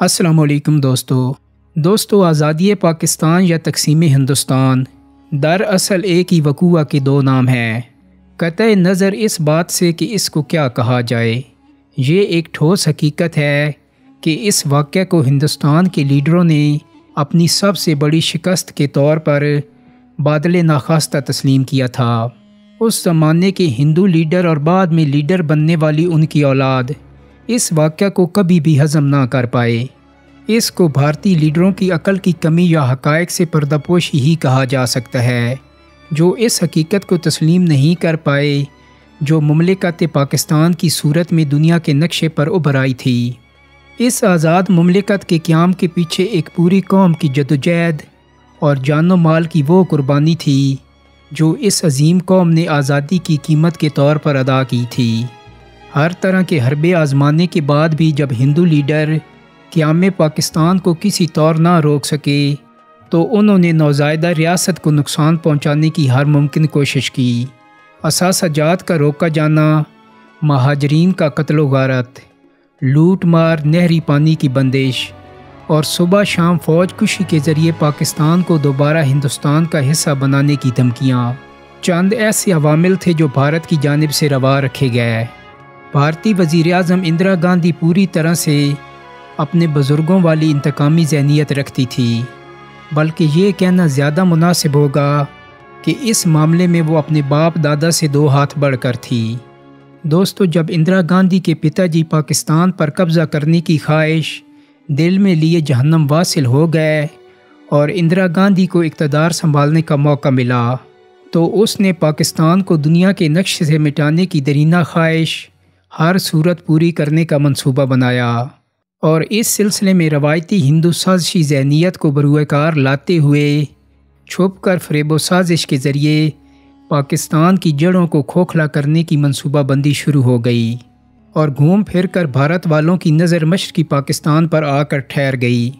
السلام علیکم دوستو آزادی پاکستان یا تقسیم ہندوستان دراصل ایک ہی وقوعہ کے دو نام ہیں، قطع نظر اس بات سے کہ اس کو کیا کہا جائے۔ یہ ایک ٹھوس حقیقت ہے کہ اس واقعہ کو ہندوستان کے لیڈروں نے اپنی سب سے بڑی شکست کے طور پر بادل ناخواستہ تسلیم کیا تھا۔ اس زمانے کے ہندو لیڈر اور بعد میں لیڈر بننے والی ان کی اولاد اس واقعہ کو کبھی بھی ہضم نہ کر پائے۔ اس کو بھارتی لیڈروں کی عقل کی کمی یا حقائق سے پردہ پوشی ہی کہا جا سکتا ہے، جو اس حقیقت کو تسلیم نہیں کر پائے جو مملکت پاکستان کی صورت میں دنیا کے نقشے پر ابھر آئی تھی۔ اس آزاد مملکت کے قیام کے پیچھے ایک پوری قوم کی جدوجہد اور جان و مال کی وہ قربانی تھی جو اس عظیم قوم نے آزادی کی قیمت کے طور پر ادا کی تھی۔ ہر طرح کے حربے آزمانے کے بعد بھی جب ہندو لیڈر قیام پاکستان کو کسی طور نہ روک سکے تو انہوں نے نوزائیدہ ریاست کو نقصان پہنچانے کی ہر ممکن کوشش کی۔ اثاثہ جات کا روکا جانا، مہاجرین کا قتل و غارت، لوٹ مار، نہری پانی کی بندش اور صبح شام فوج کشی کے ذریعے پاکستان کو دوبارہ ہندوستان کا حصہ بنانے کی دھمکیاں چند ایسے عوامل تھے جو بھارت کی جانب سے روا رکھے گئے۔ بھارتی وزیر اعظم اندرا گاندھی پوری طرح سے اپنے بزرگوں والی انتقامی ذہنیت رکھتی تھی، بلکہ یہ کہنا زیادہ مناسب ہوگا کہ اس معاملے میں وہ اپنے باپ دادا سے دو ہاتھ بڑھ کر تھی۔ دوستو، جب اندرا گاندھی کے پتا جی پاکستان پر قبضہ کرنے کی خواہش دل میں لیے جہنم واصل ہو گئے اور اندرا گاندھی کو اقتدار سنبھالنے کا موقع ملا تو اس نے پاکستان کو دنیا کے نقشے سے مٹانے کی درینہ خواہش ہر صورت پوری کرنے کا منصوبہ بنایا، اور اس سلسلے میں روایتی ہندو سازشی ذہنیت کو بروئے کار لاتے ہوئے چھپ کر فریب و سازش کے ذریعے پاکستان کی جڑوں کو کھوکھلا کرنے کی منصوبہ بندی شروع ہو گئی، اور گھوم پھر کر بھارت والوں کی نظر مشرقی پاکستان پر آ کر ٹھہر گئی۔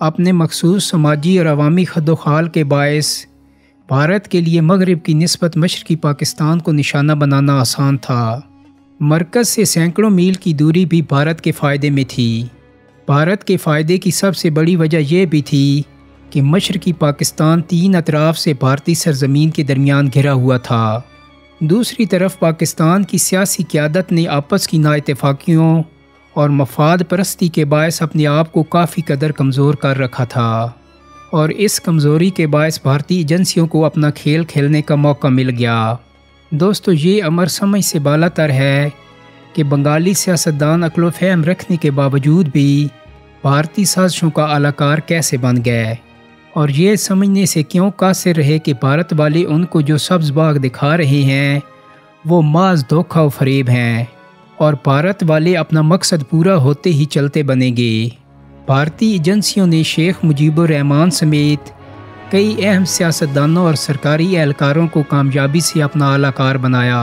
اپنے مخصوص سماجی اور عوامی خد و خال کے باعث بھارت کے لیے مغرب کی نسبت مشرقی پاکستان کو نشانہ بنانا آسان تھا۔ مرکز سے سینکڑوں میل کی دوری بھی بھارت کے فائدے میں تھی۔ بھارت کے فائدے کی سب سے بڑی وجہ یہ بھی تھی کہ مشرقی پاکستان تین اطراف سے بھارتی سرزمین کے درمیان گھرا ہوا تھا۔ دوسری طرف پاکستان کی سیاسی قیادت نے آپس کی نااتفاقیوں اور مفاد پرستی کے باعث اپنے آپ کو کافی قدر کمزور کر رکھا تھا، اور اس کمزوری کے باعث بھارتی ایجنسیوں کو اپنا کھیل کھیلنے کا موقع مل گیا۔ دوستو، یہ امر سمجھ سے بالا تر ہے کہ بنگالی سیاستدان عقل و فہم رکھنے کے باوجود بھی بھارتی سازشوں کا اعلی کار کیسے بن گئے، اور یہ سمجھنے سے کیوں قاصر رہے کہ بھارت والے ان کو جو سبز باغ دکھا رہے ہیں وہ محض دھوکہ و فریب ہیں، اور بھارت والے اپنا مقصد پورا ہوتے ہی چلتے بنیں گے۔ بھارتی ایجنسیوں نے شیخ مجیب الرحمان سمیت کئی اہم سیاستدانوں اور سرکاری اہلکاروں کو کامیابی سے اپنا اعلی کار بنایا۔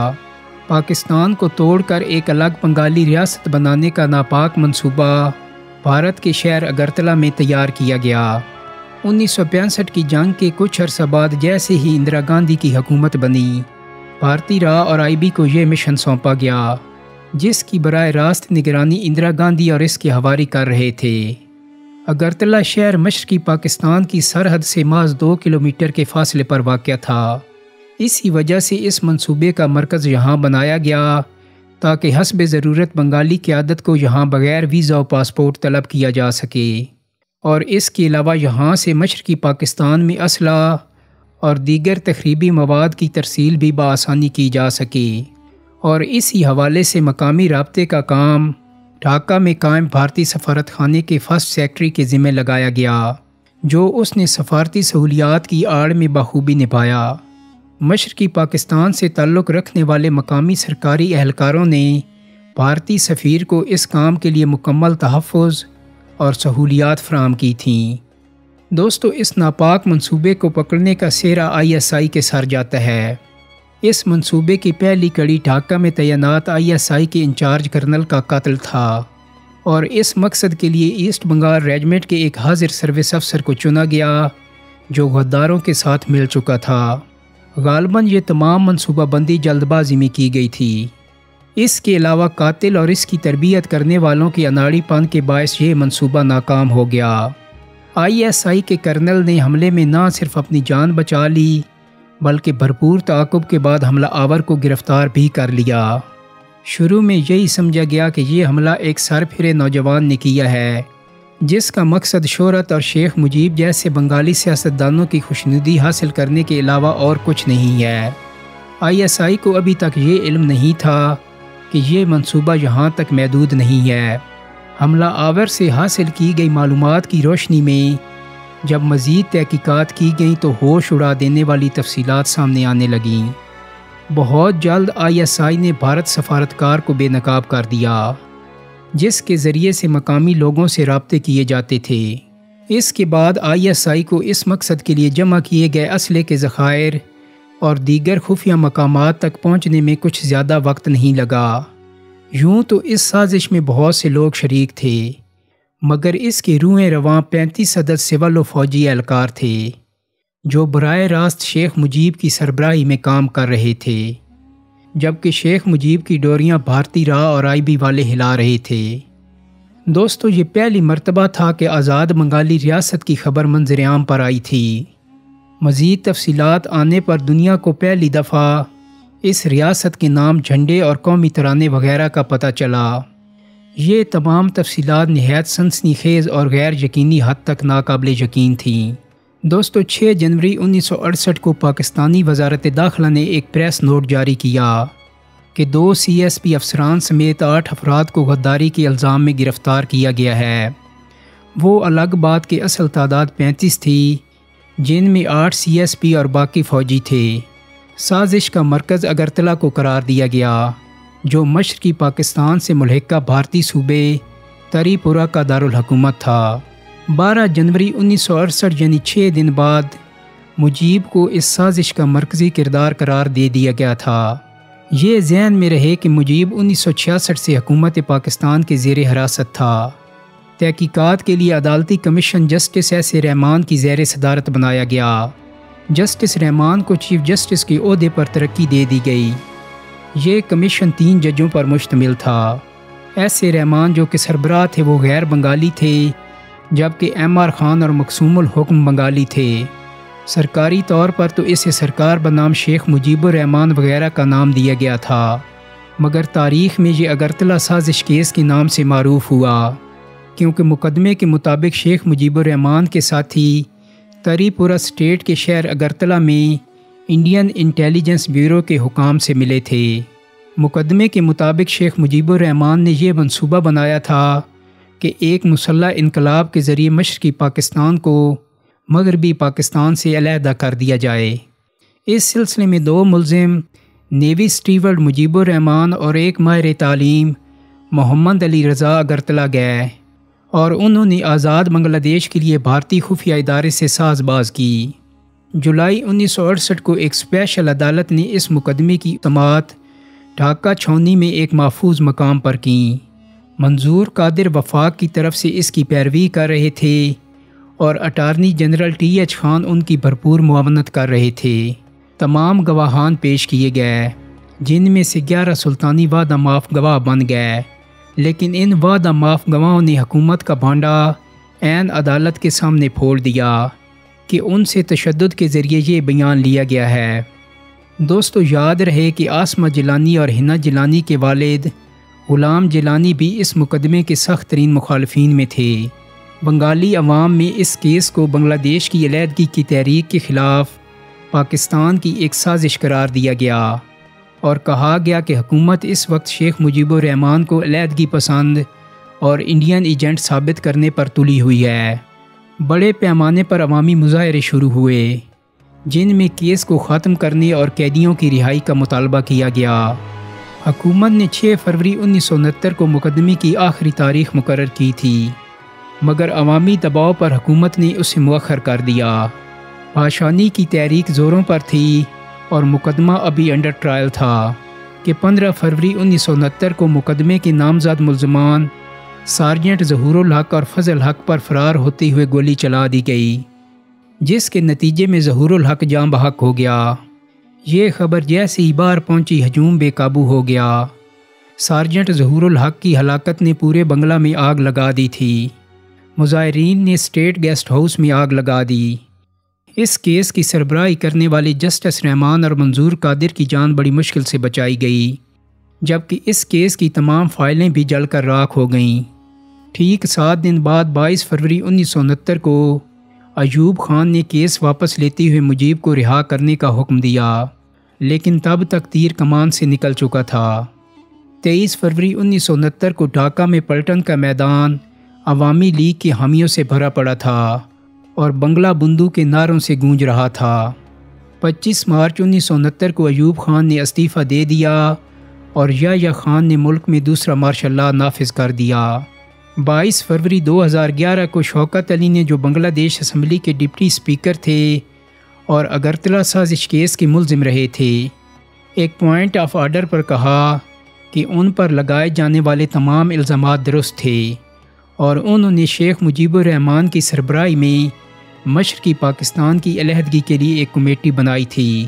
پاکستان کو توڑ کر ایک الگ بنگالی ریاست بنانے کا ناپاک منصوبہ بھارت کے شہر اگرتلا میں تیار کیا گیا۔ 1965 کی جنگ کے کچھ عرصہ بعد جیسے ہی اندرا گاندھی کی حکومت بنی، بھارتی راہ اور آئی بی کو یہ مشن سونپا گیا جس کی براہ راست نگرانی اندرا گاندھی اور اس کے حواری کر رہے تھے۔ اگرتلا شہر مشرقی پاکستان کی سرحد سے محض 2 کلومیٹر کے فاصلے پر واقع تھا۔ اسی وجہ سے اس منصوبے کا مرکز یہاں بنایا گیا تاکہ حسب ضرورت بنگالی قیادت کو یہاں بغیر ویزا و پاسپورٹ طلب کیا جا سکے، اور اس کے علاوہ یہاں سے مشرقی پاکستان میں اسلحہ اور دیگر تخریبی مواد کی ترسیل بھی بآسانی کی جا سکے، اور اسی حوالے سے مقامی رابطے کا کام ڈھاکہ میں قائم بھارتی سفارت خانے کے فرسٹ سیکرٹری کے ذمہ لگایا گیا، جو اس نے سفارتی سہولیات کی آڑ میں بخوبی نبھایا۔ مشرقی پاکستان سے تعلق رکھنے والے مقامی سرکاری اہلکاروں نے بھارتی سفیر کو اس کام کے لیے مکمل تحفظ اور سہولیات فراہم کی تھیں۔ دوستو، اس ناپاک منصوبے کو پکڑنے کا سہرا ISI کے سر جاتا ہے۔ اس منصوبے کی پہلی کڑی ڈھاکہ میں تعینات ISI کے انچارج کرنل کا قتل تھا، اور اس مقصد کے لیے ایسٹ بنگال ریجمنٹ کے ایک حاضر سروس افسر کو چنا گیا جو غداروں کے ساتھ مل چکا تھا۔ غالباً یہ تمام منصوبہ بندی جلد بازی میں کی گئی تھی۔ اس کے علاوہ قاتل اور اس کی تربیت کرنے والوں کی اناڑی پن کے باعث یہ منصوبہ ناکام ہو گیا۔ ISI کے کرنل نے حملے میں نہ صرف اپنی جان بچا لی بلکہ بھرپور تعاقب کے بعد حملہ آور کو گرفتار بھی کر لیا۔ شروع میں یہی سمجھا گیا کہ یہ حملہ ایک سرپھرے نوجوان نے کیا ہے جس کا مقصد شہرت اور شیخ مجیب جیسے بنگالی سیاستدانوں کی خوشنودی حاصل کرنے کے علاوہ اور کچھ نہیں ہے۔ ISI کو ابھی تک یہ علم نہیں تھا کہ یہ منصوبہ یہاں تک محدود نہیں ہے۔ حملہ آور سے حاصل کی گئی معلومات کی روشنی میں جب مزید تحقیقات کی گئیں تو ہوش اڑا دینے والی تفصیلات سامنے آنے لگیں۔ بہت جلد ISI نے بھارت سفارتکار کو بے نقاب کر دیا جس کے ذریعے سے مقامی لوگوں سے رابطے کیے جاتے تھے۔ اس کے بعد ISI کو اس مقصد کے لیے جمع کیے گئے اسلحے کے ذخائر اور دیگر خفیہ مقامات تک پہنچنے میں کچھ زیادہ وقت نہیں لگا۔ یوں تو اس سازش میں بہت سے لوگ شریک تھے مگر اس کے روئیں رواں 35 عدد سول و فوجی اہلکار تھے جو براہ راست شیخ مجیب کی سربراہی میں کام کر رہے تھے، جبکہ شیخ مجیب کی ڈوریاں بھارتی راہ اور IB والے ہلا رہے تھے۔ دوستو، یہ پہلی مرتبہ تھا کہ آزاد بنگالی ریاست کی خبر منظر عام پر آئی تھی۔ مزید تفصیلات آنے پر دنیا کو پہلی دفعہ اس ریاست کے نام، جھنڈے اور قومی ترانے وغیرہ کا پتہ چلا۔ یہ تمام تفصیلات نہایت سنسنی خیز اور غیر یقینی حد تک ناقابل یقین تھیں۔ دوستو، 6 جنوری 1968 کو پاکستانی وزارت داخلہ نے ایک پریس نوٹ جاری کیا کہ 2 CSP افسران سمیت 8 افراد کو غداری کے الزام میں گرفتار کیا گیا ہے۔ وہ الگ بات کہ اصل تعداد 35 تھی جن میں 8 CSP اور باقی فوجی تھے۔ سازش کا مرکز اگرتلہ کو قرار دیا گیا جو مشرقی پاکستان سے ملحقہ بھارتی صوبے تری پورہ کا دارالحکومت تھا۔ 12 جنوری 1968 یعنی 6 دن بعد مجیب کو اس سازش کا مرکزی کردار قرار دے دیا گیا تھا۔ یہ ذہن میں رہے کہ مجیب 1966 سے حکومت پاکستان کے زیر حراست تھا۔ تحقیقات کے لیے عدالتی کمیشن جسٹس ایس اے رحمان کی زیر صدارت بنایا گیا۔ جسٹس رحمان کو چیف جسٹس کے عہدے پر ترقی دے دی گئی۔ یہ کمیشن 3 ججوں پر مشتمل تھا۔ ایس اے رحمان جو کہ سربراہ تھے وہ غیر بنگالی تھے جبکہ MR خان اور مقسوم الحکم بنگالی تھے۔ سرکاری طور پر تو اسے سرکار بنام شیخ مجیب الرحمان وغیرہ کا نام دیا گیا تھا مگر تاریخ میں یہ اگرتلہ سازش کیس کے نام سے معروف ہوا کیونکہ مقدمے کے مطابق شیخ مجیب الرحمان کے ساتھی تری پورہ اسٹیٹ کے شہر اگرتلہ میں انڈین انٹیلیجنس بیورو کے حکام سے ملے تھے۔ مقدمے کے مطابق شیخ مجیب الرحمان نے یہ منصوبہ بنایا تھا کہ ایک مسلح انقلاب کے ذریعے مشرقی پاکستان کو مغربی پاکستان سے علیحدہ کر دیا جائے۔ اس سلسلے میں 2 ملزم نیوی اسٹیورڈ مجیب الرحمان اور ایک ماہر تعلیم محمد علی رضا اگرتلہ گئے اور انہوں نے آزاد بنگلہ دیش کے لیے بھارتی خفیہ ادارے سے ساز باز کی۔ جولائی 1968 کو ایک اسپیشل عدالت نے اس مقدمے کی سماعت ڈھاکہ چھاؤنی میں ایک محفوظ مقام پر کی۔ منظور قادر وفاق کی طرف سے اس کی پیروی کر رہے تھے اور اٹارنی جنرل TH خان ان کی بھرپور معاونت کر رہے تھے۔ تمام گواہان پیش کیے گئے جن میں سے 11 سلطانی وعدہ معاف گواہ بن گئے، لیکن ان وعدہ معاف گواہوں نے حکومت کا بھانڈا عین عدالت کے سامنے پھوڑ دیا کہ ان سے تشدد کے ذریعے یہ بیان لیا گیا ہے۔ دوستو، یاد رہے کہ آسمہ جیلانی اور حنا جیلانی کے والد غلام جیلانی بھی اس مقدمے کے سخت ترین مخالفین میں تھے۔ بنگالی عوام میں اس کیس کو بنگلہ دیش کی علیحدگی کی تحریک کے خلاف پاکستان کی ایک سازش قرار دیا گیا اور کہا گیا کہ حکومت اس وقت شیخ مجیب الرحمان کو علیحدگی پسند اور انڈین ایجنٹ ثابت کرنے پر تلی ہوئی ہے۔ بڑے پیمانے پر عوامی مظاہرے شروع ہوئے جن میں کیس کو ختم کرنے اور قیدیوں کی رہائی کا مطالبہ کیا گیا۔ حکومت نے 6 فروری 1969 کو مقدمے کی آخری تاریخ مقرر کی تھی مگر عوامی دباؤ پر حکومت نے اسے مؤخر کر دیا۔ بھاشانی کی تحریک زوروں پر تھی اور مقدمہ ابھی انڈر ٹرائل تھا کہ 15 فروری 1969 کو مقدمے کے نامزد ملزمان سارجنٹ ظہور الحق اور فضل حق پر فرار ہوتے ہوئے گولی چلا دی گئی جس کے نتیجے میں ظہور الحق جاں بحق ہو گیا۔ یہ خبر جیسے ہی باہر پہنچی ہجوم بے قابو ہو گیا۔ سارجنٹ ظہور الحق کی ہلاکت نے پورے بنگلہ میں آگ لگا دی تھی۔ مظاہرین نے اسٹیٹ گیسٹ ہاؤس میں آگ لگا دی۔ اس کیس کی سربراہی کرنے والے جسٹس رحمان اور منظور قادر کی جان بڑی مشکل سے بچائی گئی، جبکہ اس کیس کی تمام فائلیں بھی جل کر راکھ ہو گئیں۔ ٹھیک 7 دن بعد 22 فروری 1969 کو ایوب خان نے کیس واپس لیتے ہوئے مجیب کو رہا کرنے کا حکم دیا، لیکن تب تک تیر کمان سے نکل چکا تھا۔ 23 فروری 1969 کو ڈھاکہ میں پلٹن کا میدان عوامی لیگ کے حامیوں سے بھرا پڑا تھا اور بنگلہ بندو کے نعروں سے گونج رہا تھا۔ 25 مارچ 1969 کو ایوب خان نے استعفیٰ دے دیا اور یحییٰ خان نے ملک میں دوسرا مارشل لاء نافذ کر دیا۔ 22 فروری 2011 کو شوکت علی نے، جو بنگلہ دیش اسمبلی کے ڈپٹی اسپیکر تھے اور اگرتلہ سازش کیس کے ملزم رہے تھے، ایک پوائنٹ آف آرڈر پر کہا کہ ان پر لگائے جانے والے تمام الزامات درست تھے اور انہوں نے شیخ مجیب الرحمان کی سربراہی میں مشرقی پاکستان کی علیحدگی کے لیے ایک کمیٹی بنائی تھی۔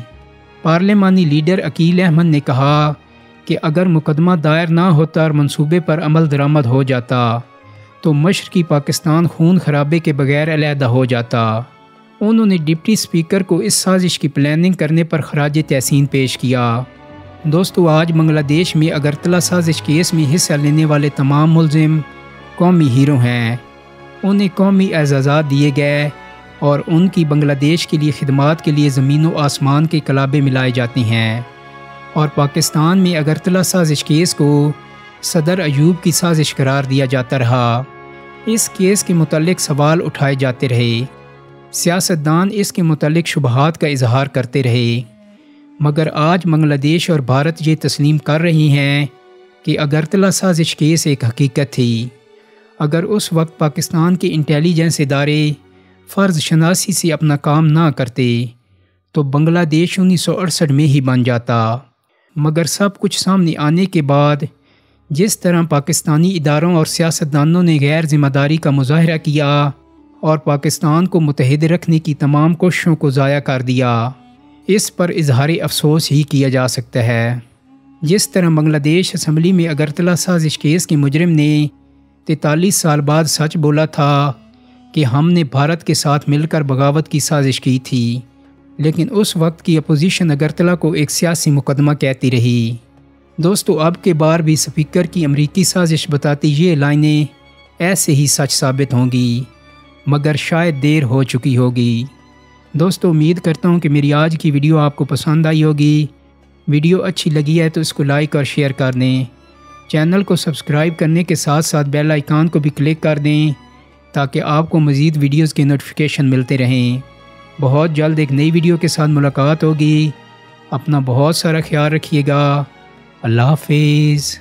پارلیمانی لیڈر عقیل احمد نے کہا کہ اگر مقدمہ دائر نہ ہوتا اور منصوبے پر عمل درآمد ہو جاتا تو مشرقی پاکستان خون خرابے کے بغیر علیحدہ ہو جاتا۔ انہوں نے ڈپٹی اسپیکر کو اس سازش کی پلاننگ کرنے پر خراج تحسین پیش کیا۔ دوستو، آج بنگلہ دیش میں اگرتلہ سازش کیس میں حصہ لینے والے تمام ملزم قومی ہیرو ہیں۔ انہیں قومی اعزازات دیے گئے اور ان کی بنگلہ دیش کے لیے خدمات کے لیے زمین و آسمان کے کلابے ملائے جاتے ہیں، اور پاکستان میں اگرتلہ سازش کیس کو صدر ایوب کی سازش قرار دیا جاتا رہا۔ اس کیس کے متعلق سوال اٹھائے جاتے رہے، سیاستدان اس کے متعلق شبہات کا اظہار کرتے رہے، مگر آج بنگلہ دیش اور بھارت یہ تسلیم کر رہی ہیں کہ اگرتلہ سازش کیس ایک حقیقت تھی۔ اگر اس وقت پاکستان کے انٹیلیجنس ادارے فرض شناسی سے اپنا کام نہ کرتے تو بنگلہ دیش 1968 میں ہی بن جاتا، مگر سب کچھ سامنے آنے کے بعد جس طرح پاکستانی اداروں اور سیاستدانوں نے غیر ذمہ داری کا مظاہرہ کیا اور پاکستان کو متحد رکھنے کی تمام کوششوں کو ضائع کر دیا، اس پر اظہار افسوس ہی کیا جا سکتا ہے۔ جس طرح بنگلہ دیش اسمبلی میں اگرتلہ سازش کیس کے مجرم نے 43 سال بعد سچ بولا تھا کہ ہم نے بھارت کے ساتھ مل کر بغاوت کی سازش کی تھی، لیکن اس وقت کی اپوزیشن اگرتلہ کو ایک سیاسی مقدمہ کہتی رہی۔ دوستو، اب کے بار بھی اسپیکر کی امریکی سازش بتاتی یہ لائنیں ایسے ہی سچ ثابت ہوں گی، مگر شاید دیر ہو چکی ہوگی۔ دوستو، امید کرتا ہوں کہ میری آج کی ویڈیو آپ کو پسند آئی ہوگی۔ ویڈیو اچھی لگی ہے تو اس کو لائک اور شیئر کر دیں۔ چینل کو سبسکرائب کرنے کے ساتھ ساتھ بیل آئیکن کو بھی کلک کر دیں تاکہ آپ کو مزید ویڈیوز کے نوٹیفیکیشن ملتے رہیں۔ بہت جلد ایک نئی ویڈیو کے ساتھ ملاقات ہوگی۔ اپنا بہت سارا خیال رکھیے گا۔ اللہ حافظ۔